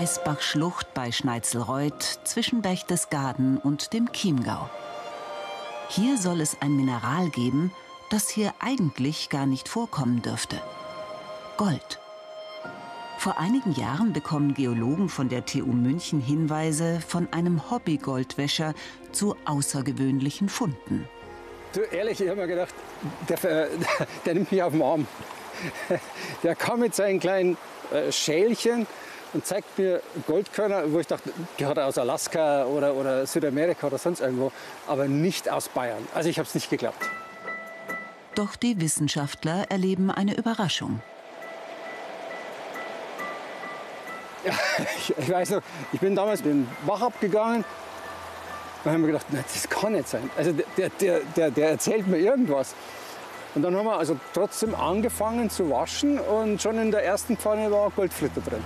Weißbachschlucht bei Schneitzelreuth zwischen Berchtesgaden und dem Chiemgau. Hier soll es ein Mineral geben, das hier eigentlich gar nicht vorkommen dürfte: Gold. Vor einigen Jahren bekommen Geologen von der TU München Hinweise von einem Hobby-Goldwäscher zu außergewöhnlichen Funden. Du, ehrlich, ich habe mir gedacht, der nimmt mich auf den Arm. Der kam mit seinen kleinen Schälchen und zeigt mir Goldkörner, wo ich dachte, die hat er aus Alaska oder Südamerika oder sonst irgendwo, aber nicht aus Bayern. Also ich habe es nicht geglaubt. Doch die Wissenschaftler erleben eine Überraschung. Ja, ich weiß noch, ich bin damals den Bach abgegangen und habe mir gedacht, nein, das kann nicht sein. Also der erzählt mir irgendwas. Und dann haben wir also trotzdem angefangen zu waschen und schon in der ersten Pfanne war Goldflitter drin.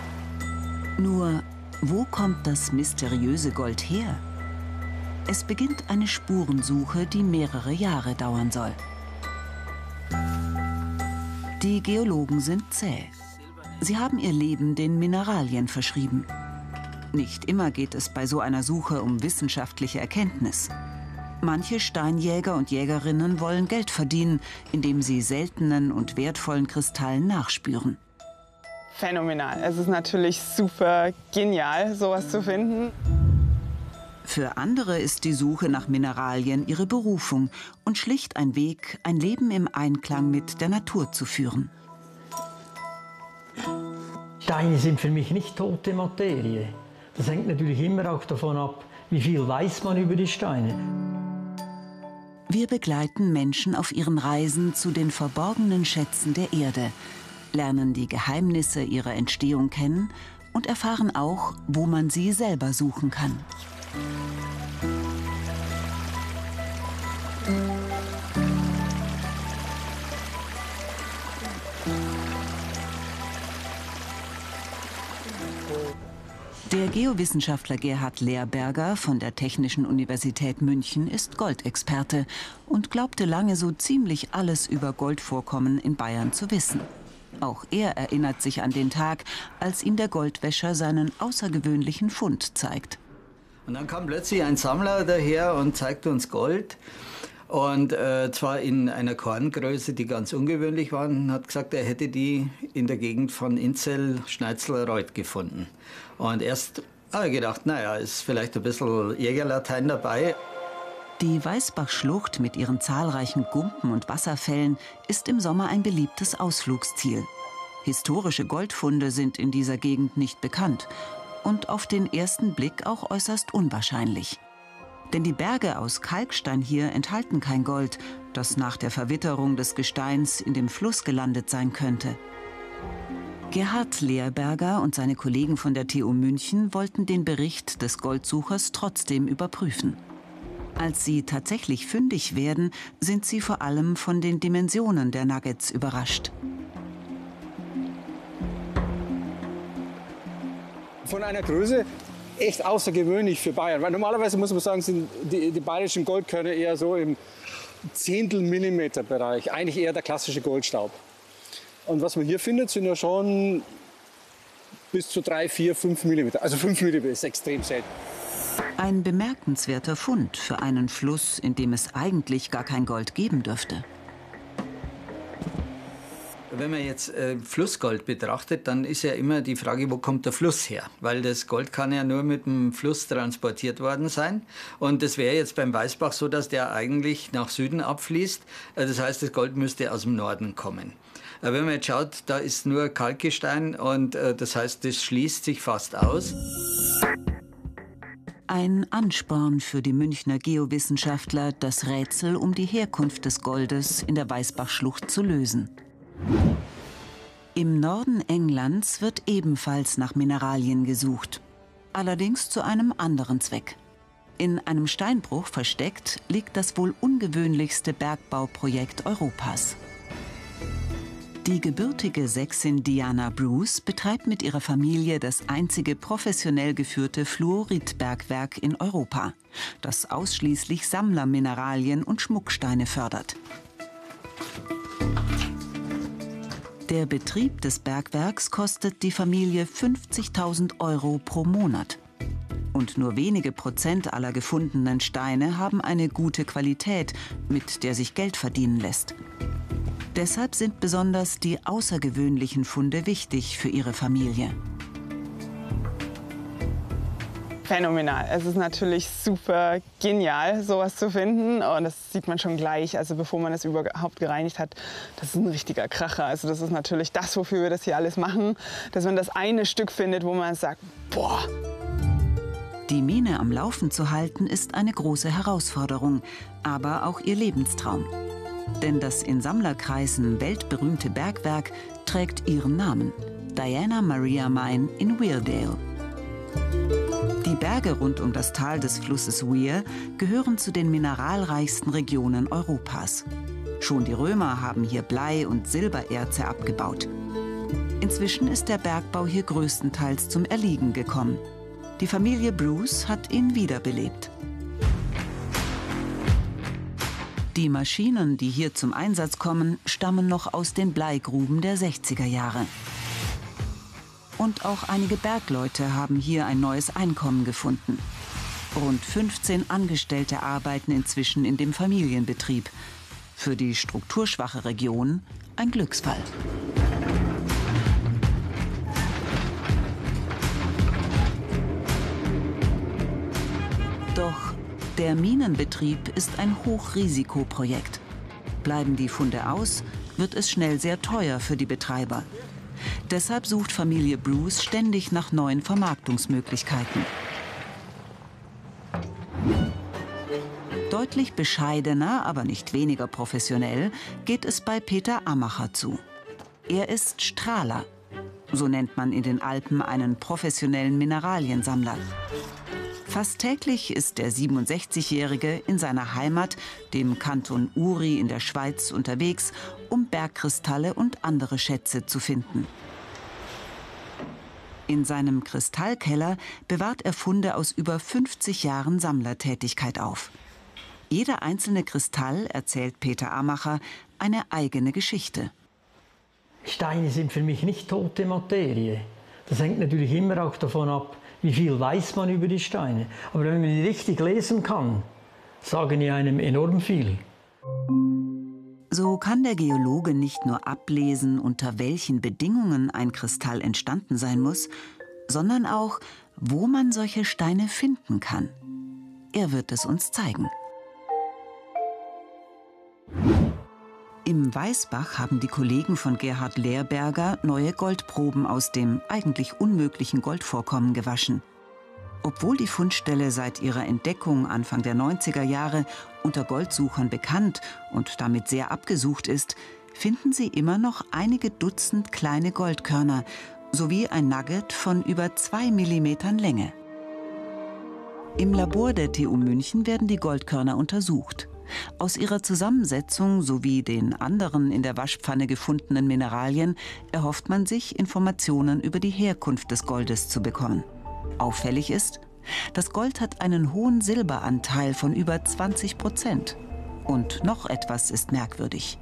Nur, wo kommt das mysteriöse Gold her? Es beginnt eine Spurensuche, die mehrere Jahre dauern soll. Die Geologen sind zäh. Sie haben ihr Leben den Mineralien verschrieben. Nicht immer geht es bei so einer Suche um wissenschaftliche Erkenntnis. Manche Steinjäger und Jägerinnen wollen Geld verdienen, indem sie seltenen und wertvollen Kristallen nachspüren. Phänomenal. Es ist natürlich super genial, sowas zu finden. Für andere ist die Suche nach Mineralien ihre Berufung und schlicht ein Weg, ein Leben im Einklang mit der Natur zu führen. Steine sind für mich nicht tote Materie. Das hängt natürlich immer auch davon ab, wie viel weiß man über die Steine. Wir begleiten Menschen auf ihren Reisen zu den verborgenen Schätzen der Erde, lernen die Geheimnisse ihrer Entstehung kennen und erfahren auch, wo man sie selber suchen kann. Der Geowissenschaftler Gerhard Lehrberger von der Technischen Universität München ist Goldexperte und glaubte lange so ziemlich alles über Goldvorkommen in Bayern zu wissen. Auch er erinnert sich an den Tag, als ihm der Goldwäscher seinen außergewöhnlichen Fund zeigt. Und dann kam plötzlich ein Sammler daher und zeigte uns Gold. Und zwar in einer Korngröße, die ganz ungewöhnlich war, und hat gesagt, er hätte die in der Gegend von Inzell, Schneitzelreuth gefunden. Und erst habe ich gedacht, naja, ist vielleicht ein bisschen Jägerlatein dabei. Die Weißbachschlucht mit ihren zahlreichen Gumpen und Wasserfällen ist im Sommer ein beliebtes Ausflugsziel. Historische Goldfunde sind in dieser Gegend nicht bekannt und auf den ersten Blick auch äußerst unwahrscheinlich. Denn die Berge aus Kalkstein hier enthalten kein Gold, das nach der Verwitterung des Gesteins in dem Fluss gelandet sein könnte. Gerhard Lehrberger und seine Kollegen von der TU München wollten den Bericht des Goldsuchers trotzdem überprüfen. Als sie tatsächlich fündig werden, sind sie vor allem von den Dimensionen der Nuggets überrascht. Von einer Größe echt außergewöhnlich für Bayern. Weil normalerweise muss man sagen, sind die bayerischen Goldkörner eher so im Zehntel-Millimeter-Bereich. Eigentlich eher der klassische Goldstaub. Und was man hier findet, sind ja schon bis zu 3, 4, 5 Millimeter. Also 5 Millimeter ist extrem selten. Ein bemerkenswerter Fund für einen Fluss, in dem es eigentlich gar kein Gold geben dürfte. Wenn man jetzt Flussgold betrachtet, dann ist ja immer die Frage, wo kommt der Fluss her? Weil das Gold kann ja nur mit dem Fluss transportiert worden sein. Und das wäre jetzt beim Weißbach so, dass der eigentlich nach Süden abfließt. Das heißt, das Gold müsste aus dem Norden kommen. Wenn man jetzt schaut, da ist nur Kalkgestein und das heißt, das schließt sich fast aus. Ein Ansporn für die Münchner Geowissenschaftler, das Rätsel um die Herkunft des Goldes in der Weißbachschlucht zu lösen. Im Norden Englands wird ebenfalls nach Mineralien gesucht, allerdings zu einem anderen Zweck. In einem Steinbruch versteckt liegt das wohl ungewöhnlichste Bergbauprojekt Europas. Die gebürtige Sächsin Diana Bruce betreibt mit ihrer Familie das einzige professionell geführte Fluoritbergwerk in Europa, das ausschließlich Sammlermineralien und Schmucksteine fördert. Der Betrieb des Bergwerks kostet die Familie 50.000 € pro Monat. Und nur wenige Prozent aller gefundenen Steine haben eine gute Qualität, mit der sich Geld verdienen lässt. Deshalb sind besonders die außergewöhnlichen Funde wichtig für ihre Familie. Phänomenal. Es ist natürlich super genial, sowas zu finden. Und das sieht man schon gleich, also bevor man es überhaupt gereinigt hat. Das ist ein richtiger Kracher. Also das ist natürlich das, wofür wir das hier alles machen. Dass man das eine Stück findet, wo man sagt, boah. Die Mine am Laufen zu halten, ist eine große Herausforderung, aber auch ihr Lebenstraum. Denn das in Sammlerkreisen weltberühmte Bergwerk trägt ihren Namen: Diana Maria Mine in Weardale. Die Berge rund um das Tal des Flusses Wear gehören zu den mineralreichsten Regionen Europas. Schon die Römer haben hier Blei- und Silbererze abgebaut. Inzwischen ist der Bergbau hier größtenteils zum Erliegen gekommen. Die Familie Bruce hat ihn wiederbelebt. Die Maschinen, die hier zum Einsatz kommen, stammen noch aus den Bleigruben der 60er Jahre. Und auch einige Bergleute haben hier ein neues Einkommen gefunden. Rund 15 Angestellte arbeiten inzwischen in dem Familienbetrieb. Für die strukturschwache Region ein Glücksfall. Doch der Minenbetrieb ist ein Hochrisikoprojekt. Bleiben die Funde aus, wird es schnell sehr teuer für die Betreiber. Deshalb sucht Familie Bruce ständig nach neuen Vermarktungsmöglichkeiten. Deutlich bescheidener, aber nicht weniger professionell, geht es bei Peter Amacher zu. Er ist Strahler. So nennt man in den Alpen einen professionellen Mineraliensammler. Fast täglich ist der 67-Jährige in seiner Heimat, dem Kanton Uri in der Schweiz, unterwegs, um Bergkristalle und andere Schätze zu finden. In seinem Kristallkeller bewahrt er Funde aus über 50 Jahren Sammlertätigkeit auf. Jeder einzelne Kristall, erzählt Peter Amacher, eine eigene Geschichte. Steine sind für mich nicht tote Materie. Das hängt natürlich immer auch davon ab, wie viel weiß man über die Steine. Aber wenn man die richtig lesen kann, sagen die einem enorm viel. So kann der Geologe nicht nur ablesen, unter welchen Bedingungen ein Kristall entstanden sein muss, sondern auch, wo man solche Steine finden kann. Er wird es uns zeigen. Im Weißbach haben die Kollegen von Gerhard Lehrberger neue Goldproben aus dem eigentlich unmöglichen Goldvorkommen gewaschen. Obwohl die Fundstelle seit ihrer Entdeckung Anfang der 90er Jahre unter Goldsuchern bekannt und damit sehr abgesucht ist, finden sie immer noch einige Dutzend kleine Goldkörner sowie ein Nugget von über 2 mm Länge. Im Labor der TU München werden die Goldkörner untersucht. Aus ihrer Zusammensetzung sowie den anderen in der Waschpfanne gefundenen Mineralien erhofft man sich, Informationen über die Herkunft des Goldes zu bekommen. Auffällig ist, das Gold hat einen hohen Silberanteil von über 20%. Und noch etwas ist merkwürdig.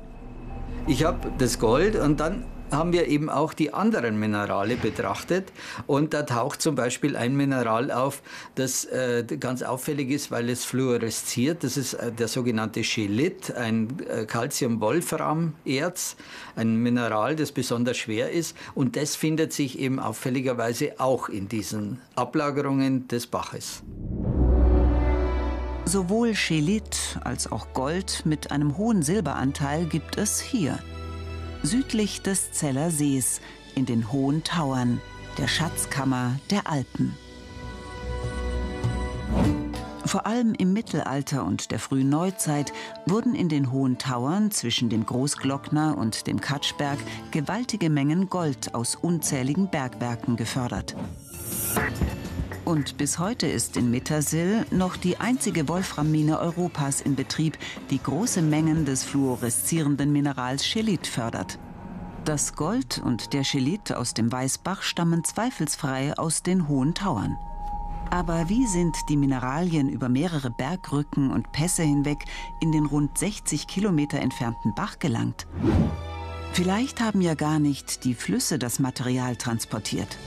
Ich habe das Gold und dann haben wir eben auch die anderen Minerale betrachtet. Und da taucht zum Beispiel ein Mineral auf, das ganz auffällig ist, weil es fluoresziert. Das ist der sogenannte Schelit, ein Calcium-Wolfram-Erz, ein Mineral, das besonders schwer ist. Und das findet sich eben auffälligerweise auch in diesen Ablagerungen des Baches. Sowohl Schelit als auch Gold mit einem hohen Silberanteil gibt es hier. Südlich des Zeller Sees, in den Hohen Tauern, der Schatzkammer der Alpen. Vor allem im Mittelalter und der frühen Neuzeit wurden in den Hohen Tauern zwischen dem Großglockner und dem Katschberg gewaltige Mengen Gold aus unzähligen Bergwerken gefördert. Und bis heute ist in Mittersill noch die einzige Wolframmine Europas in Betrieb, die große Mengen des fluoreszierenden Minerals Schelit fördert. Das Gold und der Schelit aus dem Weißbach stammen zweifelsfrei aus den Hohen Tauern. Aber wie sind die Mineralien über mehrere Bergrücken und Pässe hinweg in den rund 60 Kilometer entfernten Bach gelangt? Vielleicht haben ja gar nicht die Flüsse das Material transportiert.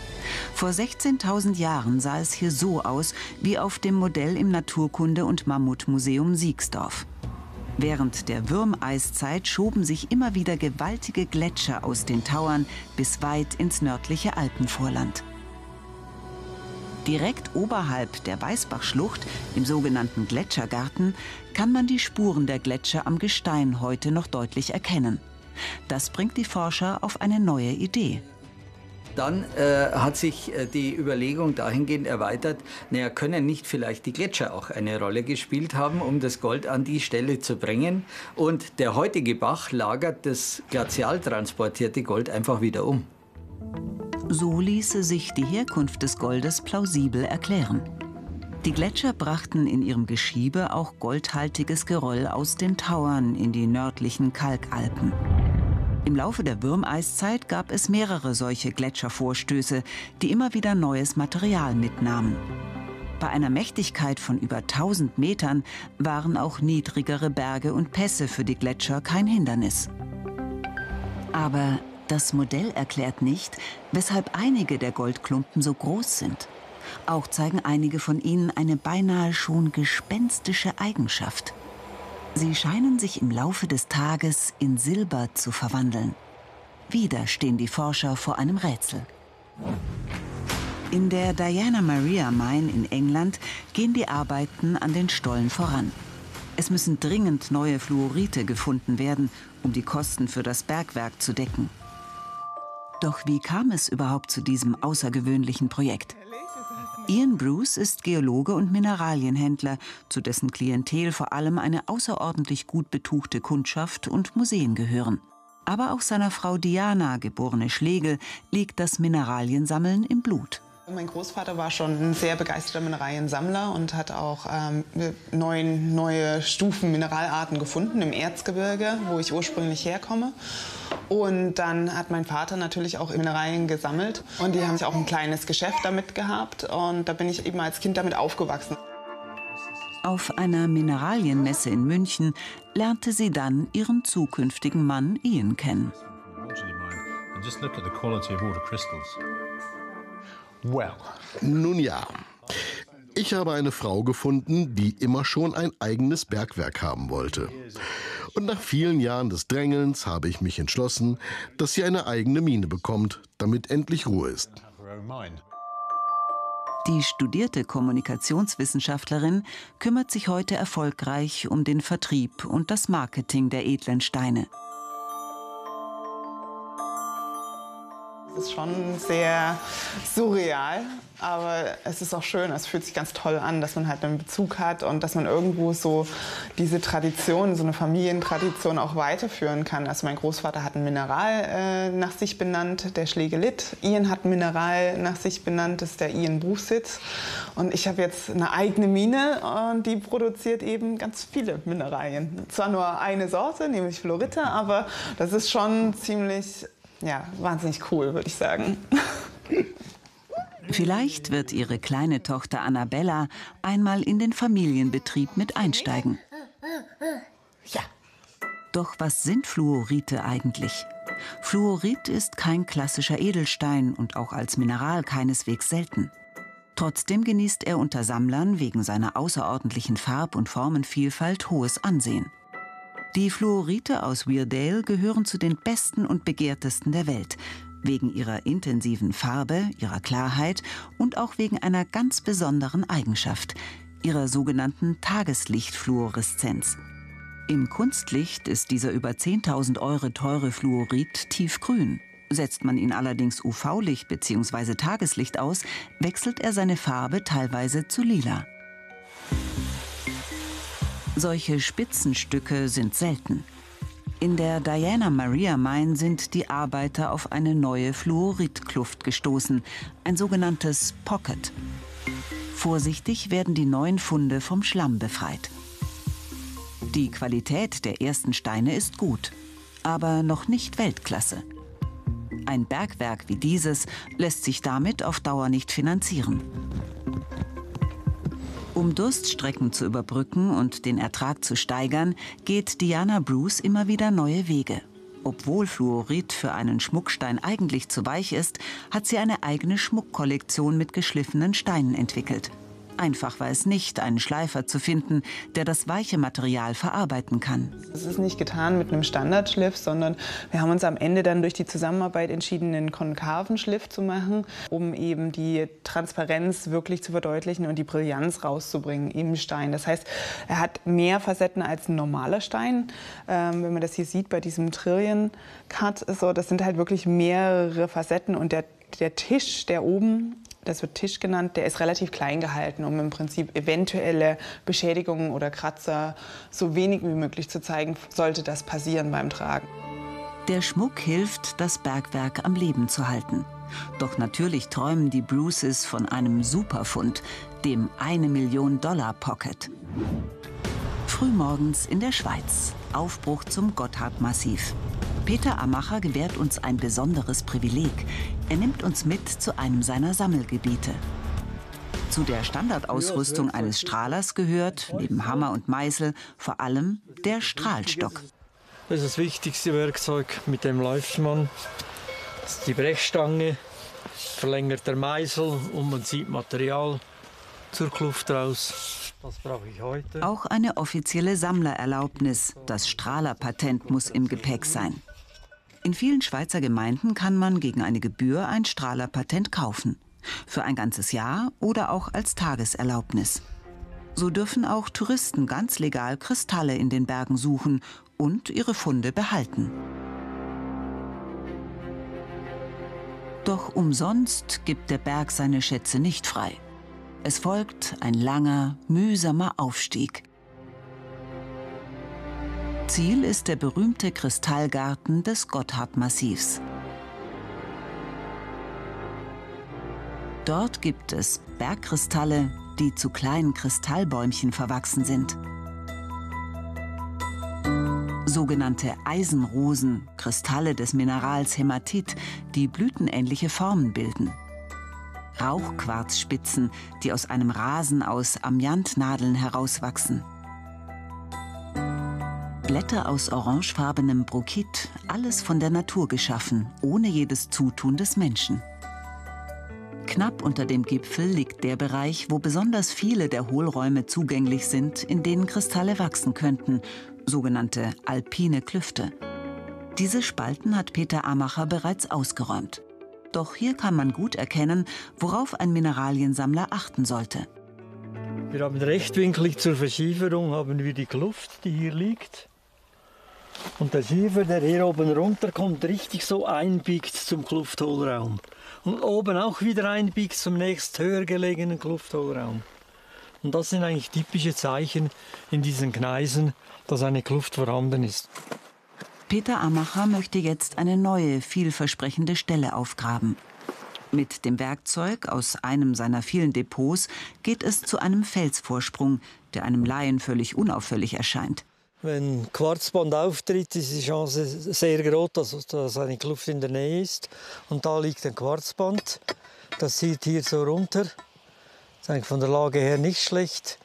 Vor 16.000 Jahren sah es hier so aus wie auf dem Modell im Naturkunde- und Mammutmuseum Siegsdorf. Während der Würmeiszeit schoben sich immer wieder gewaltige Gletscher aus den Tauern bis weit ins nördliche Alpenvorland. Direkt oberhalb der Weißbachschlucht, im sogenannten Gletschergarten, kann man die Spuren der Gletscher am Gestein heute noch deutlich erkennen. Das bringt die Forscher auf eine neue Idee. Dann hat sich die Überlegung dahingehend erweitert, naja, können nicht vielleicht die Gletscher auch eine Rolle gespielt haben, um das Gold an die Stelle zu bringen? Und der heutige Bach lagert das glazial transportierte Gold einfach wieder um. So ließe sich die Herkunft des Goldes plausibel erklären. Die Gletscher brachten in ihrem Geschiebe auch goldhaltiges Geröll aus den Tauern in die nördlichen Kalkalpen. Im Laufe der Würmeiszeit gab es mehrere solche Gletschervorstöße, die immer wieder neues Material mitnahmen. Bei einer Mächtigkeit von über 1000 Metern waren auch niedrigere Berge und Pässe für die Gletscher kein Hindernis. Aber das Modell erklärt nicht, weshalb einige der Goldklumpen so groß sind. Auch zeigen einige von ihnen eine beinahe schon gespenstische Eigenschaft. Sie scheinen sich im Laufe des Tages in Silber zu verwandeln. Wieder stehen die Forscher vor einem Rätsel. In der Diana Maria Mine in England gehen die Arbeiten an den Stollen voran. Es müssen dringend neue Fluorite gefunden werden, um die Kosten für das Bergwerk zu decken. Doch wie kam es überhaupt zu diesem außergewöhnlichen Projekt? Ian Bruce ist Geologe und Mineralienhändler, zu dessen Klientel vor allem eine außerordentlich gut betuchte Kundschaft und Museen gehören. Aber auch seiner Frau Diana, geborene Schlegel, liegt das Mineraliensammeln im Blut. Mein Großvater war schon ein sehr begeisterter Mineraliensammler und hat auch neue Stufen Mineralarten gefunden im Erzgebirge, wo ich ursprünglich herkomme. Und dann hat mein Vater natürlich auch Mineralien gesammelt und die haben sich auch ein kleines Geschäft damit gehabt und da bin ich eben als Kind damit aufgewachsen. Auf einer Mineralienmesse in München lernte sie dann ihren zukünftigen Mann Ian kennen. Nun ja, ich habe eine Frau gefunden, die immer schon ein eigenes Bergwerk haben wollte. Und nach vielen Jahren des Drängelns habe ich mich entschlossen, dass sie eine eigene Mine bekommt, damit endlich Ruhe ist. Die studierte Kommunikationswissenschaftlerin kümmert sich heute erfolgreich um den Vertrieb und das Marketing der edlen Steine. Es ist schon sehr surreal, aber es ist auch schön. Es fühlt sich ganz toll an, dass man halt einen Bezug hat und dass man irgendwo so diese Tradition, so eine Familientradition auch weiterführen kann. Also mein Großvater hat ein Mineral nach sich benannt, der Schlegelit. Ian hat ein Mineral nach sich benannt, das ist der Ian Bruce. Und ich habe jetzt eine eigene Mine und die produziert eben ganz viele Mineralien. Zwar nur eine Sorte, nämlich Fluorite, aber das ist schon ziemlich... Ja, wahnsinnig cool, würde ich sagen. Vielleicht wird ihre kleine Tochter Annabella einmal in den Familienbetrieb mit einsteigen. Ja. Doch was sind Fluorite eigentlich? Fluorit ist kein klassischer Edelstein und auch als Mineral keineswegs selten. Trotzdem genießt er unter Sammlern wegen seiner außerordentlichen Farb- und Formenvielfalt hohes Ansehen. Die Fluorite aus Weardale gehören zu den besten und begehrtesten der Welt, wegen ihrer intensiven Farbe, ihrer Klarheit und auch wegen einer ganz besonderen Eigenschaft, ihrer sogenannten Tageslichtfluoreszenz. Im Kunstlicht ist dieser über 10.000 € teure Fluorit tiefgrün. Setzt man ihn allerdings UV-Licht bzw. Tageslicht aus, wechselt er seine Farbe teilweise zu lila. Solche Spitzenstücke sind selten. In der Diana Maria Mine sind die Arbeiter auf eine neue Fluoritkluft gestoßen, ein sogenanntes Pocket. Vorsichtig werden die neuen Funde vom Schlamm befreit. Die Qualität der ersten Steine ist gut, aber noch nicht Weltklasse. Ein Bergwerk wie dieses lässt sich damit auf Dauer nicht finanzieren. Um Durststrecken zu überbrücken und den Ertrag zu steigern, geht Diana Bruce immer wieder neue Wege. Obwohl Fluorit für einen Schmuckstein eigentlich zu weich ist, hat sie eine eigene Schmuckkollektion mit geschliffenen Steinen entwickelt. Einfach war es nicht, einen Schleifer zu finden, der das weiche Material verarbeiten kann. Es ist nicht getan mit einem Standardschliff, sondern wir haben uns am Ende dann durch die Zusammenarbeit entschieden, einen konkaven Schliff zu machen, um eben die Transparenz wirklich zu verdeutlichen und die Brillanz rauszubringen im Stein. Das heißt, er hat mehr Facetten als ein normaler Stein. Wenn man das hier sieht bei diesem Trillion-Cut, so, das sind halt wirklich mehrere Facetten und der Tisch, der oben, das wird Tisch genannt, der ist relativ klein gehalten, um im Prinzip eventuelle Beschädigungen oder Kratzer so wenig wie möglich zu zeigen, sollte das passieren beim Tragen. Der Schmuck hilft, das Bergwerk am Leben zu halten. Doch natürlich träumen die Bruces von einem Superfund, dem $1-Million-Pocket. Frühmorgens in der Schweiz, Aufbruch zum Gotthardmassiv. Peter Amacher gewährt uns ein besonderes Privileg. Er nimmt uns mit zu einem seiner Sammelgebiete. Zu der Standardausrüstung eines Strahlers gehört, neben Hammer und Meißel, vor allem der Strahlstock. Das ist das wichtigste Werkzeug, mit dem läuft man. Das ist die Brechstange, verlängerter Meißel und man zieht Material zur Kluft raus. Das brauche ich heute. Auch eine offizielle Sammlererlaubnis, das Strahlerpatent, muss im Gepäck sein. In vielen Schweizer Gemeinden kann man gegen eine Gebühr ein Strahlerpatent kaufen. Für ein ganzes Jahr oder auch als Tageserlaubnis. So dürfen auch Touristen ganz legal Kristalle in den Bergen suchen und ihre Funde behalten. Doch umsonst gibt der Berg seine Schätze nicht frei. Es folgt ein langer, mühsamer Aufstieg. Ziel ist der berühmte Kristallgarten des Gotthardmassivs. Dort gibt es Bergkristalle, die zu kleinen Kristallbäumchen verwachsen sind. Sogenannte Eisenrosen, Kristalle des Minerals Hämatit, die blütenähnliche Formen bilden. Rauchquarzspitzen, die aus einem Rasen aus Amiantnadeln herauswachsen. Blätter aus orangefarbenem Brokit, alles von der Natur geschaffen, ohne jedes Zutun des Menschen. Knapp unter dem Gipfel liegt der Bereich, wo besonders viele der Hohlräume zugänglich sind, in denen Kristalle wachsen könnten, sogenannte alpine Klüfte. Diese Spalten hat Peter Amacher bereits ausgeräumt. Doch hier kann man gut erkennen, worauf ein Mineraliensammler achten sollte. Wir haben rechtwinklig zur Verschieferung haben wir die Kluft, die hier liegt. Und der Schiefer, der hier oben runterkommt, richtig so einbiegt zum Klufthohlraum. Und oben auch wieder einbiegt zum nächst höher gelegenen Klufthohlraum. Und das sind eigentlich typische Zeichen in diesen Gneisen, dass eine Kluft vorhanden ist. Peter Amacher möchte jetzt eine neue, vielversprechende Stelle aufgraben. Mit dem Werkzeug aus einem seiner vielen Depots geht es zu einem Felsvorsprung, der einem Laien völlig unauffällig erscheint. Wenn Quarzband auftritt, ist die Chance sehr groß, dass eine Kluft in der Nähe ist. Und da liegt ein Quarzband. Das zieht hier so runter. Das ist eigentlich von der Lage her nicht schlecht.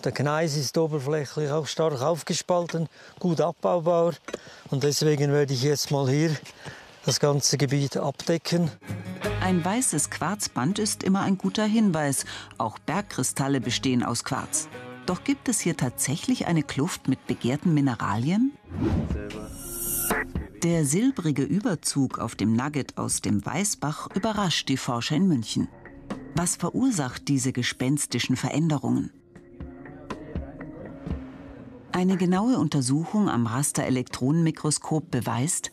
Der Gneis ist oberflächlich auch stark aufgespalten, gut abbaubar. Und deswegen werde ich jetzt mal hier das ganze Gebiet abdecken. Ein weißes Quarzband ist immer ein guter Hinweis. Auch Bergkristalle bestehen aus Quarz. Doch gibt es hier tatsächlich eine Kluft mit begehrten Mineralien? Der silbrige Überzug auf dem Nugget aus dem Weißbach überrascht die Forscher in München. Was verursacht diese gespenstischen Veränderungen? Eine genaue Untersuchung am Rasterelektronenmikroskop beweist,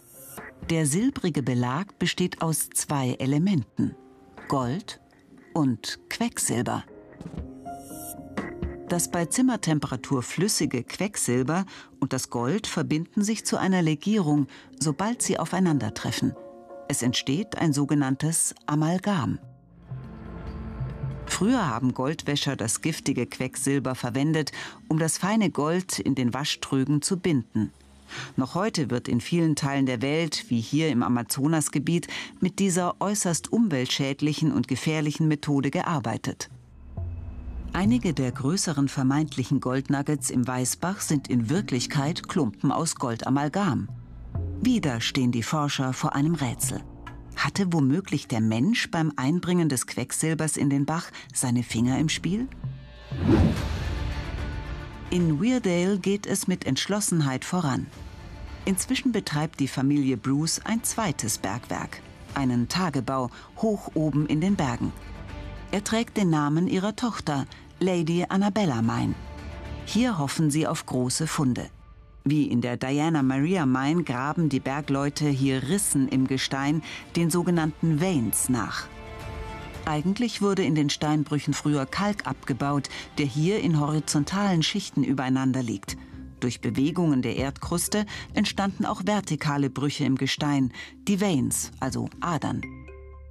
der silbrige Belag besteht aus 2 Elementen: Gold und Quecksilber. Das bei Zimmertemperatur flüssige Quecksilber und das Gold verbinden sich zu einer Legierung, sobald sie aufeinandertreffen. Es entsteht ein sogenanntes Amalgam. Früher haben Goldwäscher das giftige Quecksilber verwendet, um das feine Gold in den Waschtrögen zu binden. Noch heute wird in vielen Teilen der Welt, wie hier im Amazonasgebiet, mit dieser äußerst umweltschädlichen und gefährlichen Methode gearbeitet. Einige der größeren vermeintlichen Goldnuggets im Weißbach sind in Wirklichkeit Klumpen aus Goldamalgam. Wieder stehen die Forscher vor einem Rätsel. Hatte womöglich der Mensch beim Einbringen des Quecksilbers in den Bach seine Finger im Spiel? In Weardale geht es mit Entschlossenheit voran. Inzwischen betreibt die Familie Bruce ein zweites Bergwerk, einen Tagebau hoch oben in den Bergen. Er trägt den Namen ihrer Tochter, Lady Annabella Mine. Hier hoffen sie auf große Funde. Wie in der Diana Maria Mine graben die Bergleute hier Rissen im Gestein, den sogenannten Veins, nach. Eigentlich wurde in den Steinbrüchen früher Kalk abgebaut, der hier in horizontalen Schichten übereinander liegt. Durch Bewegungen der Erdkruste entstanden auch vertikale Brüche im Gestein, die Veins, also Adern.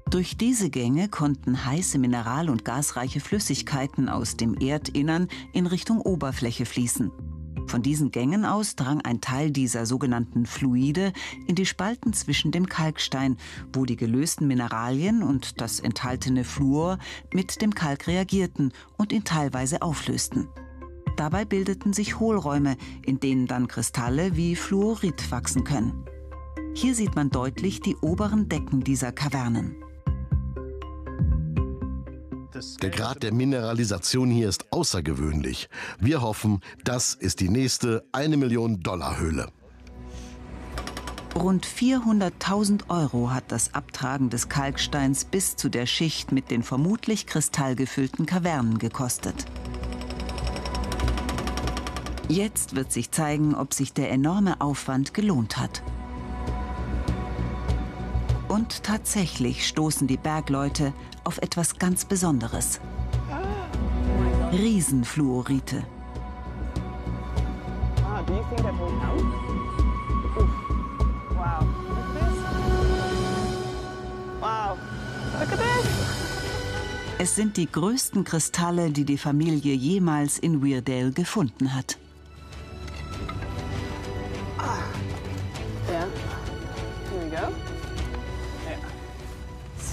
Durch diese Gänge konnten heiße mineral- und gasreiche Flüssigkeiten aus dem Erdinnern in Richtung Oberfläche fließen. Von diesen Gängen aus drang ein Teil dieser sogenannten Fluide in die Spalten zwischen dem Kalkstein, wo die gelösten Mineralien und das enthaltene Fluor mit dem Kalk reagierten und ihn teilweise auflösten. Dabei bildeten sich Hohlräume, in denen dann Kristalle wie Fluorid wachsen können. Hier sieht man deutlich die oberen Decken dieser Kavernen. Der Grad der Mineralisation hier ist außergewöhnlich. Wir hoffen, das ist die nächste $1-Million-Höhle. Rund 400.000 € hat das Abtragen des Kalksteins bis zu der Schicht mit den vermutlich kristallgefüllten Kavernen gekostet. Jetzt wird sich zeigen, ob sich der enorme Aufwand gelohnt hat. Und tatsächlich stoßen die Bergleute auf etwas ganz Besonderes. Riesenfluorite. Es sind die größten Kristalle, die die Familie jemals in Weardale gefunden hat.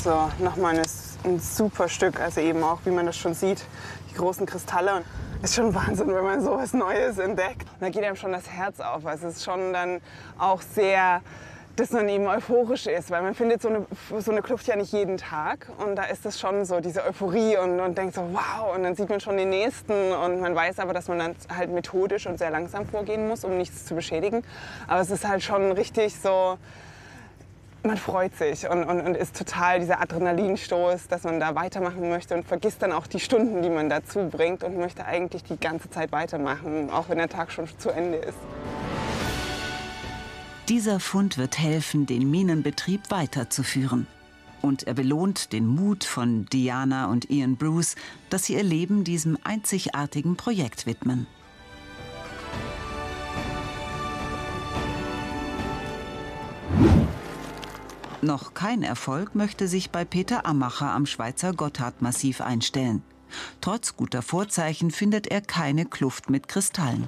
So, nochmal ein super Stück, also eben auch, wie man das schon sieht, die großen Kristalle. Ist schon Wahnsinn, wenn man sowas Neues entdeckt. Und da geht einem schon das Herz auf. Also es ist schon dann auch sehr, dass man eben euphorisch ist, weil man findet so eine Kluft ja nicht jeden Tag. Und da ist es schon so, diese Euphorie und denkt so, wow, und dann sieht man schon den nächsten. Und man weiß aber, dass man dann halt methodisch und sehr langsam vorgehen muss, um nichts zu beschädigen. Aber es ist halt schon richtig so, man freut sich und ist total dieser Adrenalinstoß, dass man da weitermachen möchte und vergisst dann auch die Stunden, die man dazu bringt und möchte eigentlich die ganze Zeit weitermachen, auch wenn der Tag schon zu Ende ist. Dieser Fund wird helfen, den Minenbetrieb weiterzuführen. Und er belohnt den Mut von Diana und Ian Bruce, dass sie ihr Leben diesem einzigartigen Projekt widmen. Noch kein Erfolg möchte sich bei Peter Ammacher am Schweizer Gotthardmassiv einstellen. Trotz guter Vorzeichen findet er keine Kluft mit Kristallen.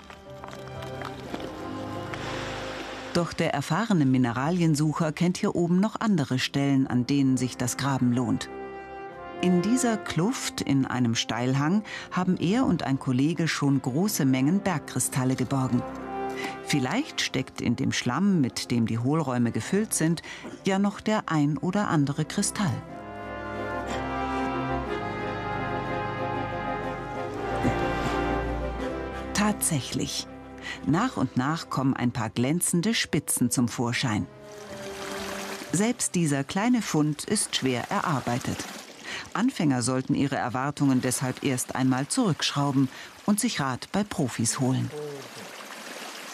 Doch der erfahrene Mineraliensucher kennt hier oben noch andere Stellen, an denen sich das Graben lohnt. In dieser Kluft in einem Steilhang haben er und ein Kollege schon große Mengen Bergkristalle geborgen. Vielleicht steckt in dem Schlamm, mit dem die Hohlräume gefüllt sind, ja noch der ein oder andere Kristall. Tatsächlich. Nach und nach kommen ein paar glänzende Spitzen zum Vorschein. Selbst dieser kleine Fund ist schwer erarbeitet. Anfänger sollten ihre Erwartungen deshalb erst einmal zurückschrauben und sich Rat bei Profis holen.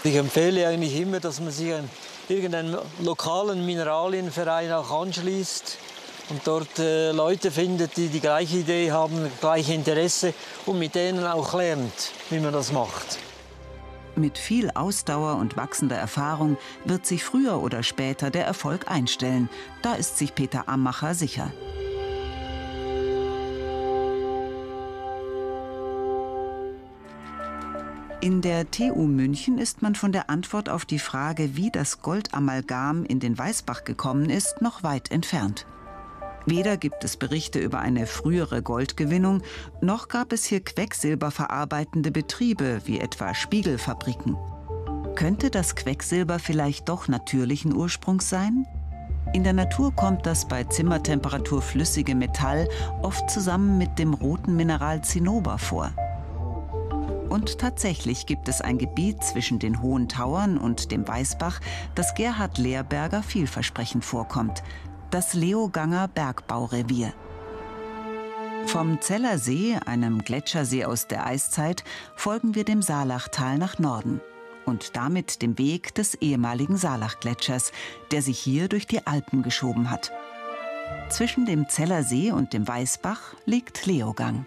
Ich empfehle eigentlich immer, dass man sich an irgendeinen lokalen Mineralienverein auch anschließt und dort Leute findet, die die gleiche Idee haben, das gleiche Interesse und mit denen auch lernt, wie man das macht. Mit viel Ausdauer und wachsender Erfahrung wird sich früher oder später der Erfolg einstellen. Da ist sich Peter Ammacher sicher. In der TU München ist man von der Antwort auf die Frage, wie das Goldamalgam in den Weißbach gekommen ist, noch weit entfernt. Weder gibt es Berichte über eine frühere Goldgewinnung, noch gab es hier quecksilberverarbeitende Betriebe, wie etwa Spiegelfabriken. Könnte das Quecksilber vielleicht doch natürlichen Ursprungs sein? In der Natur kommt das bei Zimmertemperatur flüssige Metall oft zusammen mit dem roten Mineral Zinnober vor. Und tatsächlich gibt es ein Gebiet zwischen den Hohen Tauern und dem Weißbach, das Gerhard Lehrberger vielversprechend vorkommt: das Leoganger Bergbaurevier. Vom Zeller See, einem Gletschersee aus der Eiszeit, folgen wir dem Saalachtal nach Norden und damit dem Weg des ehemaligen Saalachgletschers, der sich hier durch die Alpen geschoben hat. Zwischen dem Zeller See und dem Weißbach liegt Leogang.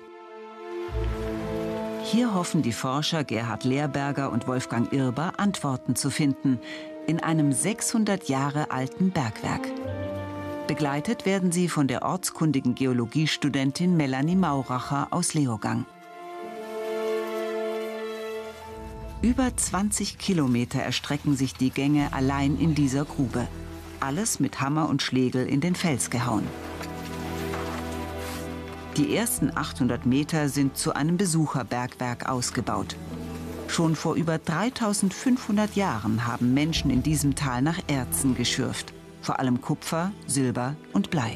Hier hoffen die Forscher Gerhard Lehrberger und Wolfgang Irber Antworten zu finden, in einem 600 Jahre alten Bergwerk. Begleitet werden sie von der ortskundigen Geologiestudentin Melanie Mauracher aus Leogang. Über 20 Kilometer erstrecken sich die Gänge allein in dieser Grube. Alles mit Hammer und Schlegel in den Fels gehauen. Die ersten 800 Meter sind zu einem Besucherbergwerk ausgebaut. Schon vor über 3500 Jahren haben Menschen in diesem Tal nach Erzen geschürft. Vor allem Kupfer, Silber und Blei.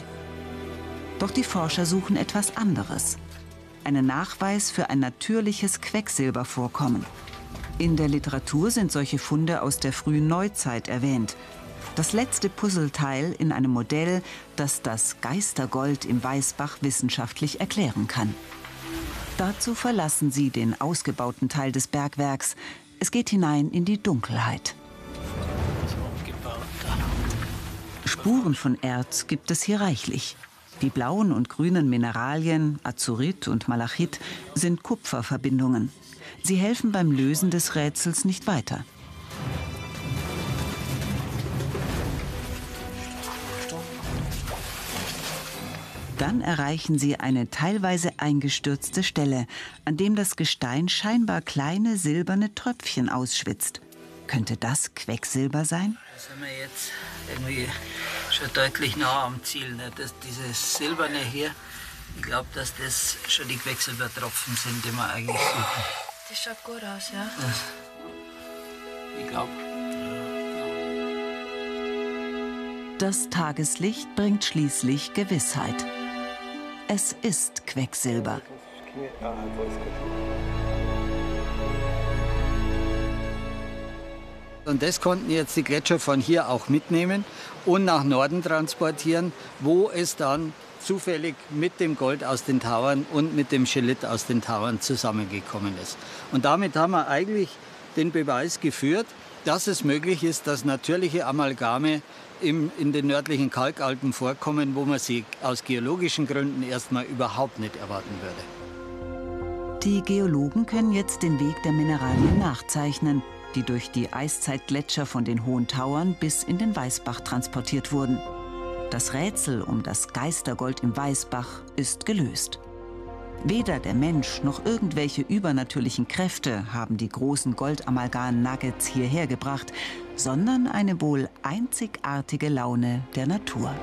Doch die Forscher suchen etwas anderes. Einen Nachweis für ein natürliches Quecksilbervorkommen. In der Literatur sind solche Funde aus der frühen Neuzeit erwähnt. Das letzte Puzzleteil in einem Modell, das das Geistergold im Weißbach wissenschaftlich erklären kann. Dazu verlassen sie den ausgebauten Teil des Bergwerks. Es geht hinein in die Dunkelheit. Spuren von Erz gibt es hier reichlich. Die blauen und grünen Mineralien, Azurit und Malachit, sind Kupferverbindungen. Sie helfen beim Lösen des Rätsels nicht weiter. Dann erreichen sie eine teilweise eingestürzte Stelle, an dem das Gestein scheinbar kleine silberne Tröpfchen ausschwitzt. Könnte das Quecksilber sein? Da sind wir jetzt irgendwie schon deutlich nah am Ziel. Ne? Dieses Silberne hier, ich glaube, dass das schon die Quecksilbertropfen sind, die wir eigentlich suchen. Das schaut gut aus, ja? Ich glaube. Das Tageslicht bringt schließlich Gewissheit. Es ist Quecksilber. Und das konnten jetzt die Gletscher von hier auch mitnehmen und nach Norden transportieren, wo es dann zufällig mit dem Gold aus den Tauern und mit dem Schelit aus den Tauern zusammengekommen ist. Und damit haben wir eigentlich den Beweis geführt, dass es möglich ist, dass natürliche Amalgame in den nördlichen Kalkalpen vorkommen, wo man sie aus geologischen Gründen erstmal überhaupt nicht erwarten würde. Die Geologen können jetzt den Weg der Mineralien nachzeichnen, die durch die Eiszeitgletscher von den Hohen Tauern bis in den Weißbach transportiert wurden. Das Rätsel um das Geistergold im Weißbach ist gelöst. Weder der Mensch noch irgendwelche übernatürlichen Kräfte haben die großen Goldamalgam-Nuggets hierher gebracht, sondern eine wohl einzigartige Laune der Natur.